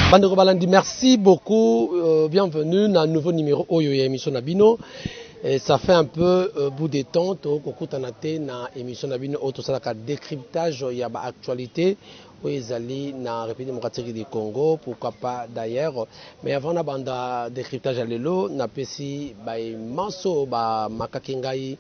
Bandeko Balandi, merci beaucoup. Bienvenue dans un nouveau numéro Oyo ya émission Nabino. Ça fait un peu bout de temps to kokutanate na émission Nabino auto salaka décryptage ya ba actualité ezali na République démocratique du Congo, pourquoi pas d'ailleurs. Mais avant na banda décryptage à lelo na pesi ba manso ba makakingai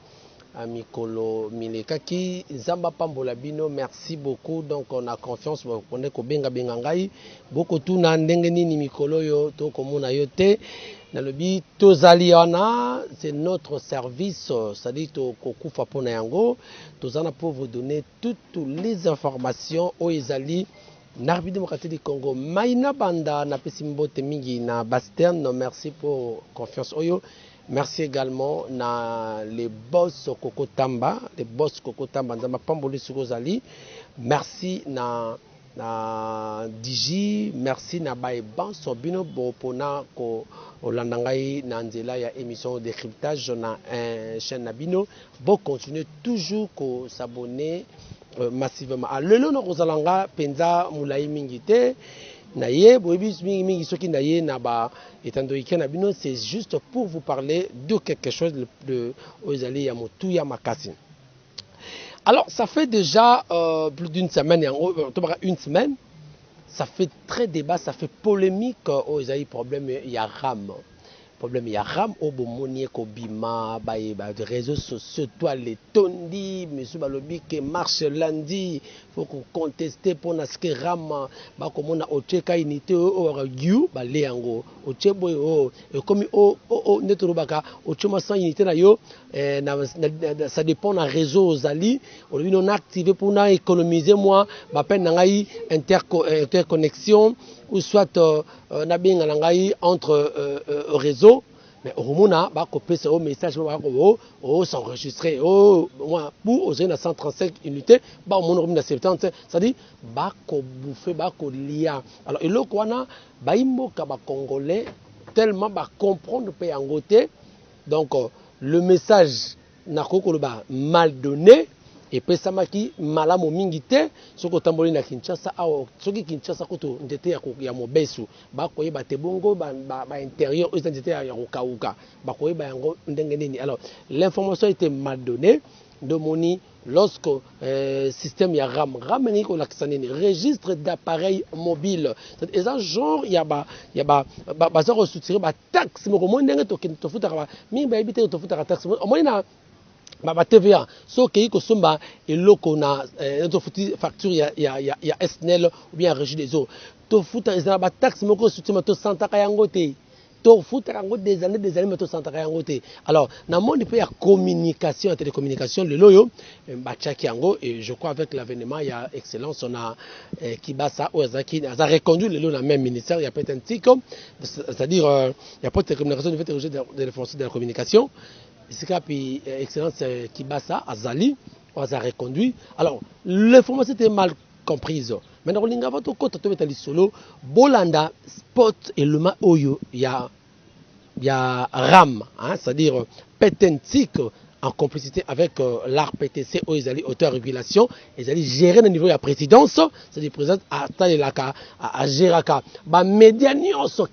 Mikolo Milekaki Zamba Pambola Bino, merci beaucoup. Donc on a confiance, on est ko benga benga ngai beaucoup tout na ndenge nini mikolo yo to komona yo te na lobi tozali wana, c'est notre service, c'est-à-dire to kokufa pona yango tozana pour vous donner toutes les informations au ezali na République démocratique du Congo. Maina banda na pesimbote mingi na Bastern, merci pour confiance oyo. Merci également na les boss Koko Tamba, Nzamba Pamboli Sukozali. Merci na Digi, merci na Baeban Sobino Bopona ko Olandangai na nzela ya émission de cryptage na chaîne Nabino. Bon continuer toujours ko s'abonner massivement. Lelo no kozalanga penza mulai mingite. Naye boibis mingi soki naye na ba etando ikena bino, c'est juste pour vous parler de quelque chose de ozali ya motu ya makasi. Alors ça fait déjà plus d'une semaine, une semaine, ça fait très débat, ça fait polémique ozali problème ya RAM. Problème ya RAM au bomoni ko bima ba de réseaux sociaux toi les tondi monsieur balobi que marche lundi faut qu'on contester pour na ce que RAM ba ko mona oteka unité o yu ba le yango otcheboy o comme o netro baka otchoma sans unité na yo ça dépend na réseau zali on a activé pour na économiser moi ba peine ngai interconnexion ou soit na binga ngai entre réseau. Mais au moment où copier ce message, on s'enregistrer, moi pour oser na 135 unités, on monte na 70, ça dit ko bouffer ko lia. Alors et le kwana baimbo ka ba congolais tellement ba comprendre pe angoté. Donc le message na kokoloba mal donné. Et puis ça m'a dit malamu mingi te soko tamboli na Kinshasa awo soki Kinshasa koto ndete ya mobesu ba koyeba te bongo ba intérieur aux ndete ya kokauka ba koyeba yango ndenge nini. Alors l'information était mal donnée de moni lorsque système ya RAM ngi ko lakisani registre d'appareils mobiles, c'est un genre ya ba ça ressoutirer ba taxe mo ko ndenge to futa ba mi ba ebite to futa taxe o moni na ba TVA so ke ko somba eloko na to futi facture ya SNEL ou bien régie des eaux to futa ezana ba taxe moko soutien to santaka yango te to futa yango des années to santaka yango te. Alors na monde pe ya communication, télécommunication le loyo ba tchaki yango, et je crois avec l'avènement il y a excellence on a Kibasa Ozaki a reconduit le lo na même ministère, il y a peut-être un tico, c'est-à-dire il y a pas de télécommunication de l'information de la communication. Puis excellence Kibasa Azali on a reconduit. Alors l'information était mal comprise. Maintenant on va to kota to metali solo bolanda spot et le ma oyo ya RAM, hein, c'est-à-dire petentique en complicité avec l'ARPTC aux auteur régulation, ils allaient gérer le niveau de la présidence, c'est-à-dire président à Géraka. Bah médias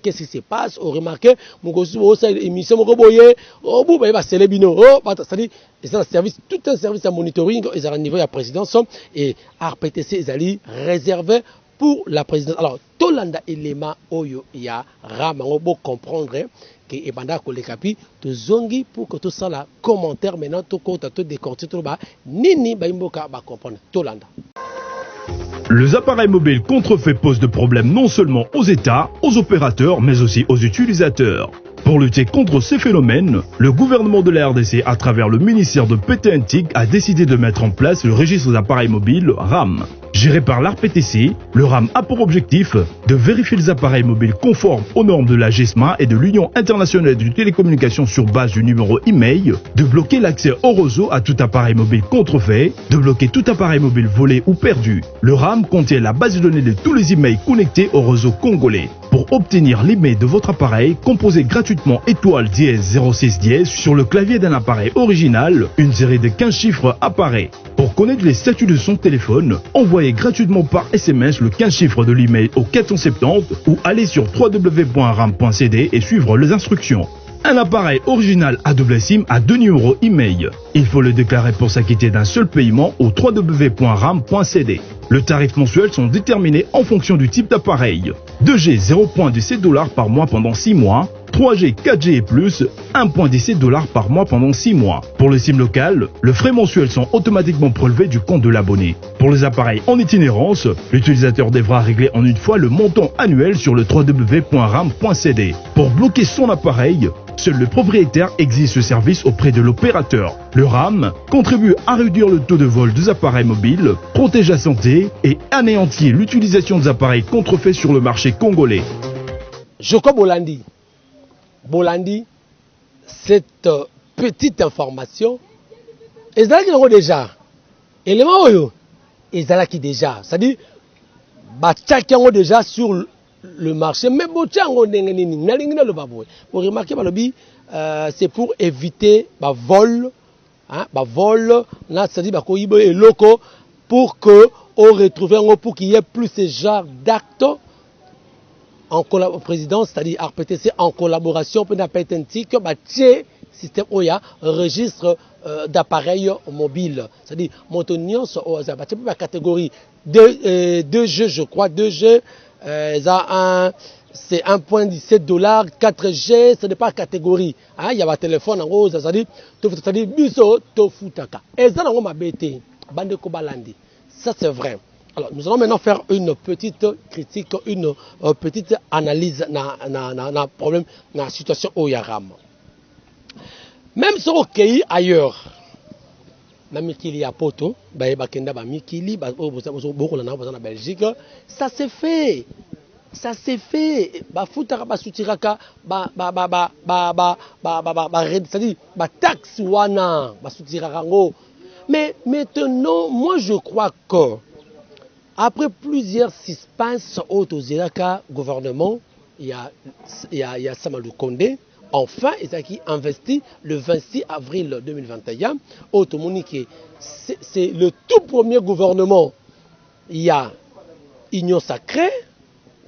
qu'est-ce qui se passe? On remarque mon gossou ça émission mon boyer, oh bou bah c'est les bino, oh c'est-à-dire ils ont un service, tout un service à monitoring, ils ont un niveau de la présidence et ARPTC ils allaient réserver pour la présidence. Alors Tolanda élément oyo ya RAM on peut comprendre que ebanda ko le capi to zongi pour que tout ça la commentaire maintenant to compte to décortiquer to ba nini ba imboka ba comprendre Tolanda. Les appareils mobiles contrefaits posent de problèmes non seulement aux États, aux opérateurs, mais aussi aux utilisateurs. Pour lutter contre ces phénomènes, le gouvernement de la RDC, à travers le ministère de PTNTIC, a décidé de mettre en place le registre des appareils mobiles RAM. Géré par l'ARPTC, le RAM a pour objectif de vérifier les appareils mobiles conformes aux normes de la GESMA et de l'Union internationale de télécommunications sur base du numéro e-mail, de bloquer l'accès au réseau à tout appareil mobile contrefait, de bloquer tout appareil mobile volé ou perdu. Le RAM contient la base de données de tous les emails connectés au réseau congolais. Pour Pour obtenir l'email de votre appareil, composez gratuitement étoile dièse 06 dièse sur le clavier d'un appareil original. Une série de 15 chiffres apparaît. Pour connaître les statuts de son téléphone, envoyez gratuitement par SMS le 15 chiffres de l'email au 470 ou allez sur www.ram.cd et suivre les instructions. Un appareil original à double SIM a 2 numéros email. Il faut le déclarer pour s'acquitter d'un seul paiement au www.ram.cd. Le tarif mensuel sont déterminés en fonction du type d'appareil. 2G 0,17 $ par mois pendant 6 mois. 3G, 4G et plus, 1,17 $ par mois pendant 6 mois. Pour le SIM local, les frais mensuels sont automatiquement prélevés du compte de l'abonné. Pour les appareils en itinérance, l'utilisateur devra régler en une fois le montant annuel sur le www.ram.cd. Pour bloquer son appareil, seul le propriétaire exige ce service auprès de l'opérateur. Le RAM contribue à réduire le taux de vol des appareils mobiles, protège la santé et anéantit l'utilisation des appareils contrefaits sur le marché congolais. Joko Bolandi, cette petite information, ezalaki nango déjà. Élément oyo, ezalaki déjà. C'est-à-dire, batiaki yango déjà sur le marché. Mais botia yango ndenge nini, nalingi na loba boye. Vous remarquez balobi, c'est pour éviter vol, vol, c'est-à-dire bakoyiba eloko pour que on retrouve yango pour qu'il y ait plus ce genre d'actes. En président, c'est-à-dire RPTC en collaboration pour la patentique, système OYA, registre d'appareils mobiles. C'est-à-dire, montonion, la catégorie 2G, je crois, 2G, c'est 1,17 $, 4G, ce n'est pas catégorie. Il y a un téléphone en rose, c'est-à-dire, biso, tofutaka. Et ça, on m'a bêté, bande kobalandi. Ça, c'est vrai. Alors, nous allons maintenant faire une petite critique, une petite analyse na problème, na situation au Yaram. Même sur le ailleurs, na Mikili à Poto, Bakenda ba Mikili, beaucoup en Belgique, ça s'est fait. Ça s'est fait. Futara ba sutiraka, c'est-à-dire ba taxe wana, ba sutiraka ngo. Mais maintenant, moi je crois que après plusieurs suspens au gouvernement, il y a Samalou Kondé, enfin, il a investi le 26 avril 2021. C'est le tout premier gouvernement. Il y a Union Sacrée,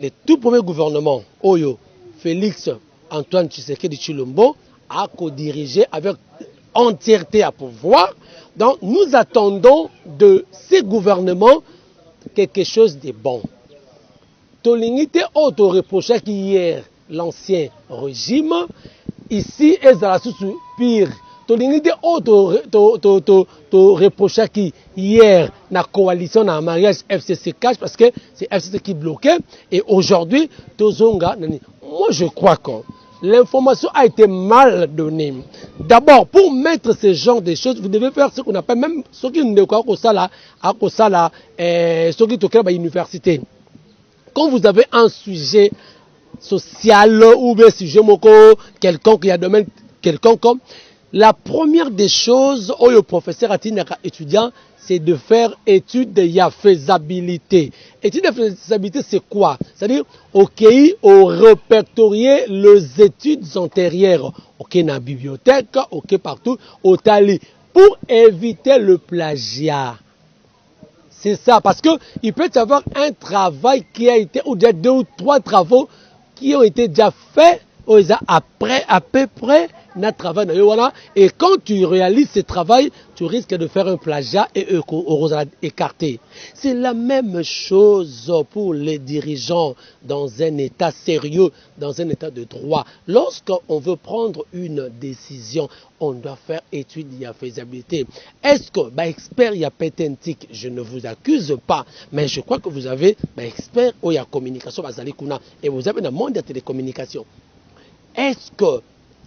le tout premier gouvernement, Oyo, Félix Antoine Tshisekedi Tshilombo, a co-dirigé avec entièreté à pouvoir. Donc, nous attendons de ces gouvernements quelque chose de bon. Tolingité auto reprochait qu'hier l'ancien régime ici est à la sous pire. Tolingité auto reprochait qu'hier la coalition na mariage FCC cache parce que c'est FCC qui bloquait et aujourd'hui tozonga. Moi je crois que l'information a été mal donnée. D'abord, pour mettre ce genre de choses, vous devez faire ce qu'on appelle même ce qui ne croit qu'au ça ce qui est à l'université. Quand vous avez un sujet social ou un sujet quelconque, il y a domaine quelconque, la première des choses, où le professeur Atinaka étudiant, c'est de faire étude de la faisabilité. Étude de faisabilité, c'est quoi? C'est-à-dire, ok, on répertorier les études antérieures. Ok, dans la bibliothèque, ok, partout, au tali, pour éviter le plagiat. C'est ça, parce que il peut y avoir un travail qui a été, ou déjà 2 ou 3 travaux qui ont été déjà faits, après, à peu près, notre travail, et quand tu réalises ce travail, tu risques de faire un plagiat et écarter. C'est la même chose pour les dirigeants dans un état sérieux, dans un état de droit. Lorsqu'on veut prendre une décision, on doit faire étude de la faisabilité. Est-ce que, expert, il y a patentique, je ne vous accuse pas, mais je crois que vous avez, expert, il y a communication, et vous avez le monde de télécommunication. Est-ce que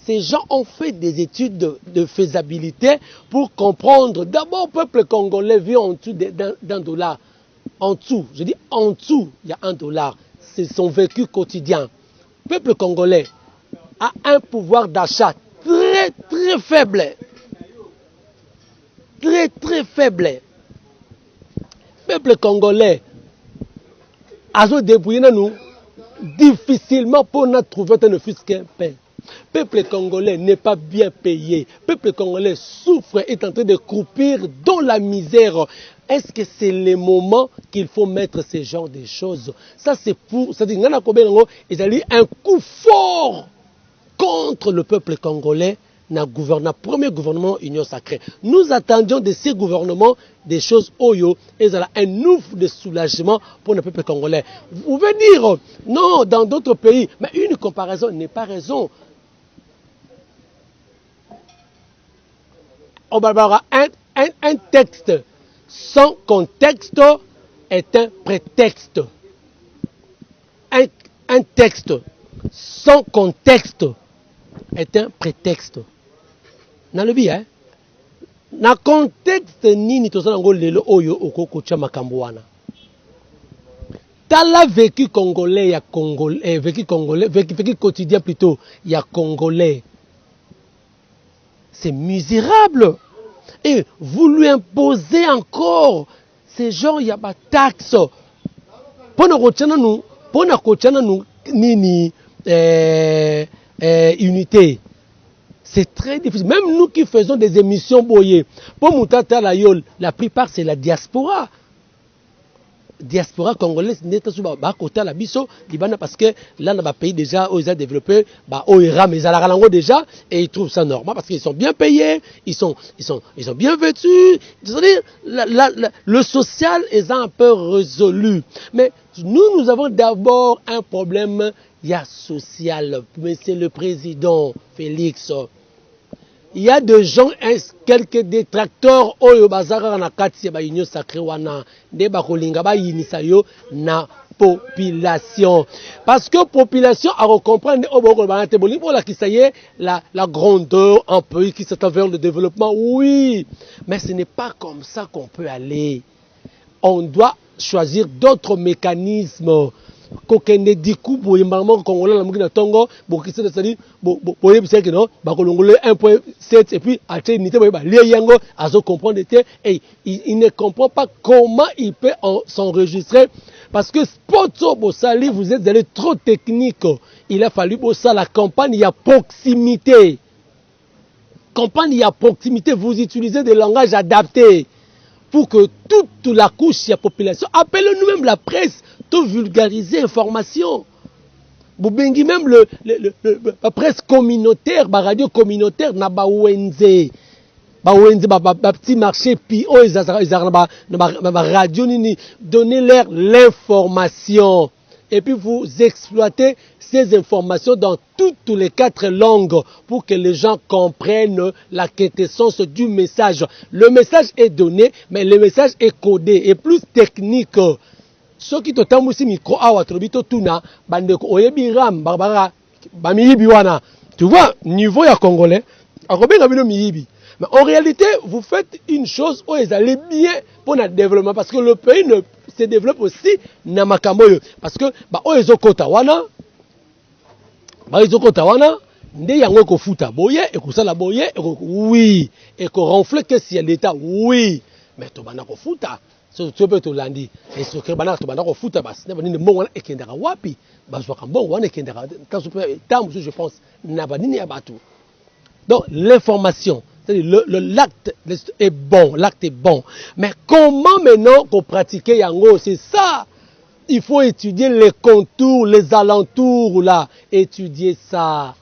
ces gens ont fait des études de faisabilité pour comprendre, d'abord, le peuple congolais vit en dessous d'un dollar. En dessous, je dis en dessous, il y a $1. C'est son vécu quotidien. Le peuple congolais a un pouvoir d'achat très, très faible. Très, très faible. Le peuple congolais a se débrouillé nous. difficilement pour nous trouver un fils qu'un pain. Peuple congolais n'est pas bien payé. Peuple congolais souffre, est en train de croupir dans la misère. Est-ce que c'est le moment qu'il faut mettre ce genre de choses? Ça, c'est pour... C'est-à-dire, il y a un coup fort contre le peuple congolais. Premier gouvernement Union Sacrée. Nous attendions de ces gouvernements des choses oyo et un ouf de soulagement pour le peuple congolais. Vous pouvez dire non dans d'autres pays, mais une comparaison n'est pas raison. Un texte sans contexte est un prétexte. Un texte sans contexte est un prétexte. Dans le bien, na contexte nini tozana ngo lelo oyo okoko cha makambuana. Tala vécu congolais ya congolais, vécu quotidien plutôt ya congolais. C'est misérable. Et vous lui imposez encore ces gens ya ba taxe. Pona kochana nous nini unité. C'est très difficile. Même nous qui faisons des émissions boyées, pour Moutata la Yol, la plupart c'est la diaspora. Diaspora congolaise n'est pas souvent côté la biso, Liban parce que là dans le pays déjà où ils ont développé, mais ils ont déjà et ils trouvent ça normal parce qu'ils sont bien payés, ils sont bien vêtus. C'est-à-dire le social est un peu résolu. Mais nous avons d'abord un problème social. Monsieur le président Félix. Il y a des gens, quelques détracteurs, oyo bazara na kati ya Union Sacrée wana, de bakolinga ba yinisa yo na population. Parce que population a recomprendre oboko banate boli pour la qui ça y est la grandeur un pays qui s'attend vers le développement. Oui, mais ce n'est pas comme ça qu'on peut aller. On doit choisir d'autres mécanismes. Kokende diku boye maman congolais la mukina tongo bokise de sali boye biseke non ba kolongole 1.7 et puis acheter unité boye ba lié yango azo comprendre et il ne comprend pas comment il peut s'enregistrer parce que sport bosali vous êtes allé trop technique. Il a fallu bossa la campagne il y a proximité. Campagne il y a proximité, vous utilisez des langages adaptés pour que toute la couche de la population, appelez-nous même la presse, tout vulgariser l'information. Vous bengi même la presse communautaire, la radio communautaire, na ba ONG, petit marché, puis radio, donnez-leur l'information. Et puis vous exploitez ces informations dans toutes les 4 langues pour que les gens comprennent la quintessence du message. Le message est donné, mais le message est codé et plus technique. Ce qui te t'a aussi micro awa trobito tuna bande ko oyebiram barbara bamiyibi wana. Tu vois niveau ya congolais, akobenga bino miyibi. Mais en réalité, vous faites une chose où ils allaient bien pour le développement parce que le pays se développe aussi na makamboyo parce que oezokota wana nde yango ko futa boye et ko sala boye oui et ko renfler que si l'état oui mais to bana ko futa so tu peux to landi et so que bana to bana ko futa bas ne bani mbongo ekendera wapi bazwa kambongo wana ekendera tant je pense na bani ya batu. Donc l'information, c'est-à-dire l'acte est bon, l'acte est bon. Mais comment maintenant qu'on pratique yango, c'est ça. Il faut étudier les contours, les alentours là, étudier ça.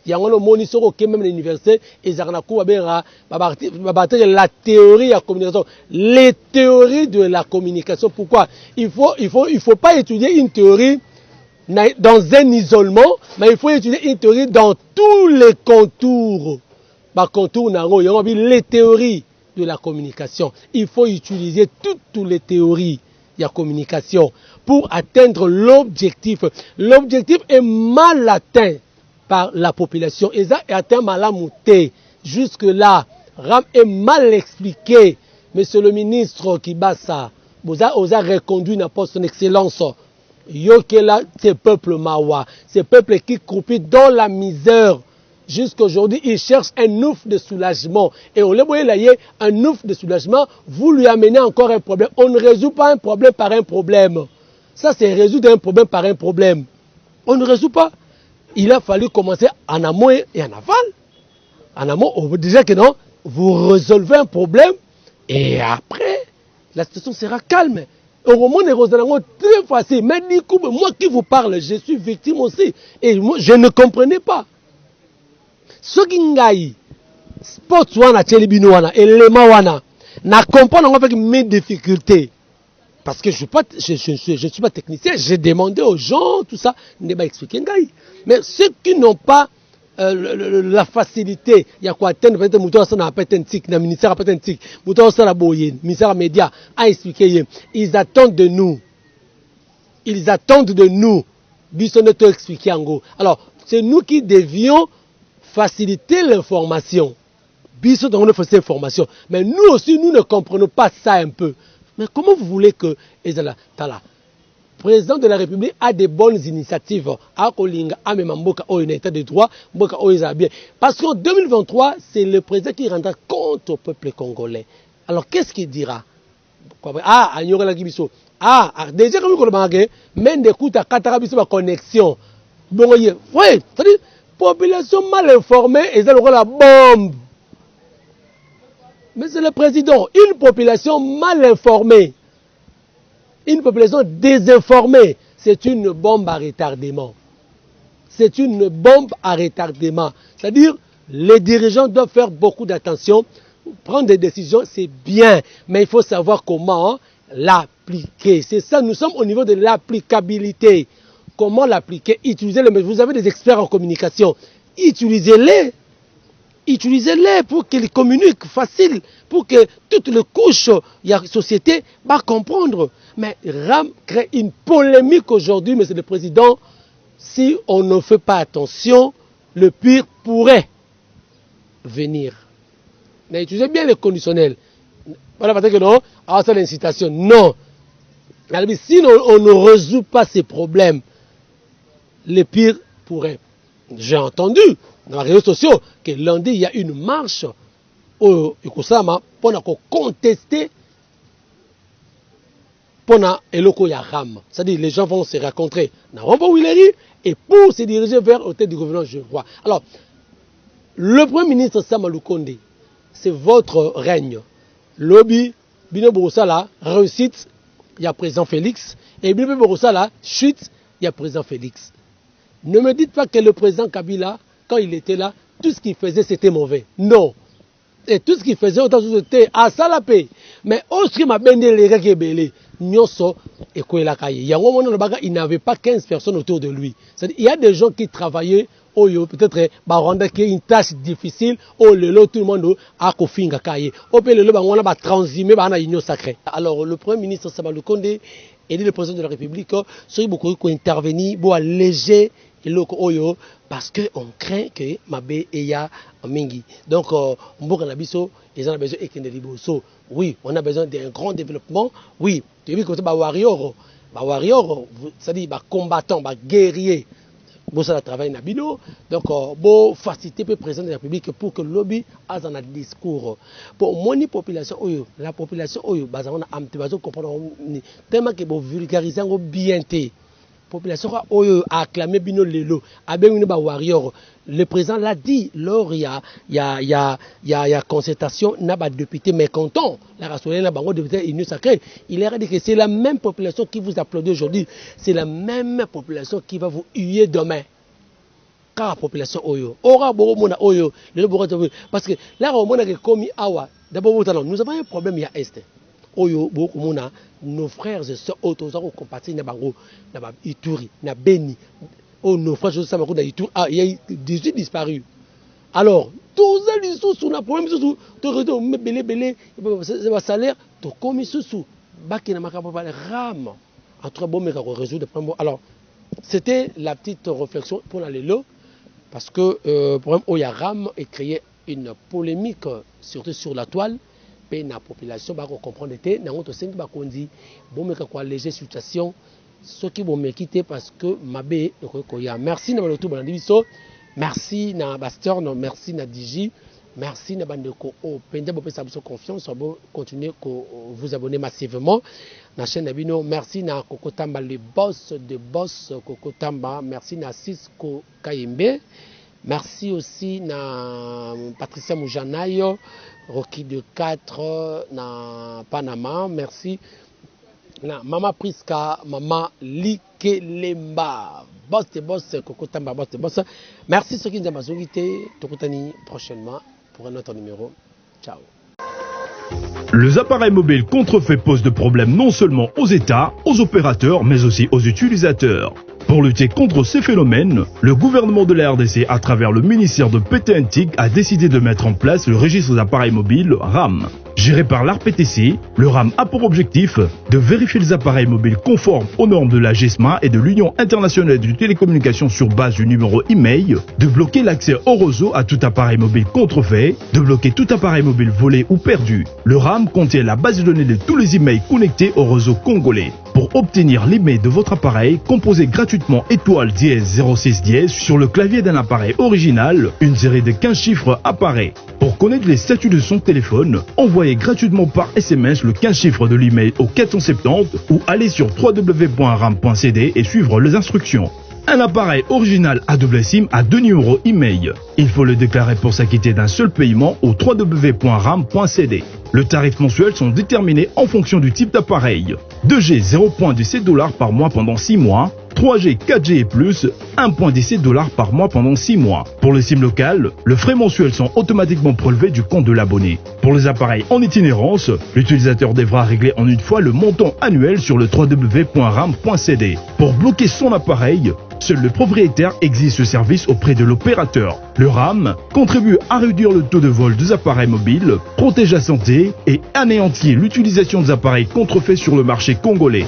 Yango no moni soko ke même l'université et zarnaku babera la théorie de la communication, les théories de la communication. Pourquoi? Il faut pas étudier une théorie dans un isolement, mais il faut étudier une théorie dans tous les contours. Les théories de la communication. Il faut utiliser toutes les théories de la communication pour atteindre l'objectif. L'objectif est mal atteint par la population. Et ça est atteint mal amouté. Jusque-là, RAM est mal expliqué. Monsieur le ministre Kibasa, vous avez reconduit na poste son excellence. Yokela, ces peuples mawa, ces peuples qui croupissent dans la misère. Jusqu'aujourd'hui, ils cherchent un ouf de soulagement. Et au lieu de un ouf de soulagement, vous lui amenez encore un problème. On ne résout pas un problème par un problème. Ça, c'est résoudre un problème par un problème. On ne résout pas. Il a fallu commencer en amont et en aval. En amont, on veut déjà que non, vous résolvez un problème et après, la situation sera calme. Au moment des Rosalango, très facile. Mais du coup, moi qui vous parle, je suis victime aussi. Et moi, je ne comprenais pas. Ce qui ngaï, sport wana, télébino wana, élément wana, n'a compris avec mes difficultés. Parce que je ne suis pas technicien, j'ai demandé aux gens, tout ça, ne pas expliquer ngaï. Mais ceux qui n'ont pas la facilité, il y a quoi atteindre peut-être mouton ça n'a pas été un tic, le ministère a pas été un tic, mouton ça la boyen, ministère média a expliqué, ils attendent de nous. Ils attendent de nous. Bisson ne te expliquer en gros. Alors, c'est nous qui devions faciliter l'information. Bisson on fait cette information. Mais nous aussi, nous ne comprenons pas ça un peu. Mais comment vous voulez que Ezala Tala, président de la République, a des bonnes initiatives à Kolinga, à Memamboka, au état de droit, Mboka, au bien. Parce qu'en 2023, c'est le président qui rendra compte au peuple congolais. Alors, qu'est-ce qu'il dira? Ah, Agnora la Gibiso. Ah, déjà comme on l'a dit, même des coups à Katarabiso, ma connexion. Bon, oui, c'est-à-dire, population mal informée, et ça la bombe. Mais c'est le président, une population mal informée. Une population désinformée, c'est une bombe à retardement. C'est une bombe à retardement. C'est-à-dire, les dirigeants doivent faire beaucoup d'attention. Prendre des décisions, c'est bien, mais il faut savoir comment l'appliquer. C'est ça, nous sommes au niveau de l'applicabilité. Comment l'appliquer? Utilisez-les. Vous avez des experts en communication. Utilisez-les. Utilisez-les pour qu'ils communiquent facile, pour que toutes les couches de la société va comprendre. Mais RAM crée une polémique aujourd'hui, monsieur le Président. Si on ne fait pas attention, le pire pourrait venir. Mais utilisez bien les conditionnels. Voilà, parce que non, c'est l'incitation. Non. Si on ne résout pas ces problèmes, le pire pourrait. J'ai entendu dans les réseaux sociaux que lundi, il y a une marche au Ikosama pour contester pour Eloko Yaram. C'est-à-dire les gens vont se rencontrer dans Rombo Willery et pour se diriger vers l'hôtel du gouverneur Geoffroy. Alors, le Premier ministre Sama Lukonde, c'est votre règne. Lobby, Bino Borosala, réussite, il y a président Félix. Et Bino Borosala, chute, il y a président Félix. Ne me dites pas que le président Kabila, quand il était là, tout ce qu'il faisait, c'était mauvais. Non. Et tout ce qu'il faisait, autant c'était à ça la paix. Mais aussi, ma bende les gars qui est belé, Nyoso et Kouela Kaye. Il y a un moment où il n'avait pas 15 personnes autour de lui. Il y a des gens qui travaillaient, peut-être, qui est une tâche difficile, tout le monde a kofinga Kaye. Au pays, on a transhumé, on a union sacrée. Alors, le Premier ministre Sama Lukonde et le président de la République, ceux qui intervenir pour alléger Oyo, parce qu'on craint que Mabé Eya Mingi. Donc, oui, on a besoin d'un grand développement. Oui, tu veux que warrior, c'est-à-dire combattant, guerrier. Ça travaille Nabino, donc bon faciliter le président de la République pour que le lobby a un discours. Pour mon population, la population, on a comprendre tellement que vous vulgarisez bien. Population a acclamé Bino Lelo, a bien warrior. Le président l'a dit, lors il y a concertation, n'a pas de député mécontent. La rationale n'a pas de député union sacrée. Il a dit que c'est la même population qui vous applaudit aujourd'hui. C'est la même population qui va vous huer demain. Car la population oyo. Aura beaucoup de oyo. Parce que là, on a commis awa. D'abord, nous avons un problème, il y a Est. Oyo, beaucoup de nos frères et sœurs, autour compatis, na Ituri, na Beni. Oh, nos frères et sœurs, il y a 18 disparus. Alors, tous les sous, on a problème sous, c'est un salaire, tu commis sous, baki na makapapa ram. Entre bon, mais qu'on résout des problèmes. Alors, c'était la petite réflexion pour la Lelo, parce que le problème Oyaram est créé une polémique, surtout sur la toile. La population va comprendre que dans notre sein qui dit bon mais quoi léger situation ceux qui vont me quitter parce que Mabé merci na tout merci na Basteur merci na Digi Merci Nabandeko au Penda Bopé Sabso confiance, continuez à vous abonner massivement na chaîne Nabino. Merci na Kokotamba le boss de boss Kokotamba, merci na Cisco Kayembe. Merci aussi na Patricia Moujanayo, Rocky de 4 na Panama. Merci na Mama Priska, Mama Likelemba. Boss de boss Kokotamba, boss de boss. Merci ceux qui nous ont majorité. Tokotani prochainement pour un autre numéro. Ciao. Les appareils mobiles contrefaits posent de problèmes non seulement aux États, aux opérateurs, mais aussi aux utilisateurs. Pour lutter contre ces phénomènes, le gouvernement de la RDC, à travers le ministère de PTNTIC, a décidé de mettre en place le registre des appareils mobiles RAM. Géré par l'ARPTC, le RAM a pour objectif de vérifier les appareils mobiles conformes aux normes de la GESMA et de l'Union internationale de télécommunications sur base du numéro e-mail, de bloquer l'accès au réseau à tout appareil mobile contrefait, de bloquer tout appareil mobile volé ou perdu. Le RAM contient la base de données de tous les emails connectés au réseau congolais. Pour obtenir l'email de votre appareil, composez gratuitement étoile dièse 06 dièse sur le clavier d'un appareil original. Une série de 15 chiffres apparaît. Pour connaître les statuts de son téléphone, envoyez gratuitement par SMS le 15 chiffres de l'email au 470 ou allez sur www.ram.cd et suivre les instructions. Un appareil original à double SIM a 2 numéros email. Il faut le déclarer pour s'acquitter d'un seul paiement au www.ram.cd. Le tarif mensuel sont déterminés en fonction du type d'appareil. 2G 0,17 $ par mois pendant 6 mois. 3G, 4G et plus, 1,17 $ par mois pendant 6 mois. Pour les SIM locales, les frais mensuels sont automatiquement prélevés du compte de l'abonné. Pour les appareils en itinérance, l'utilisateur devra régler en une fois le montant annuel sur le www.ram.cd. Pour bloquer son appareil, seul le propriétaire exige ce service auprès de l'opérateur. Le RAM contribue à réduire le taux de vol des appareils mobiles, protège la santé et anéantit l'utilisation des appareils contrefaits sur le marché congolais.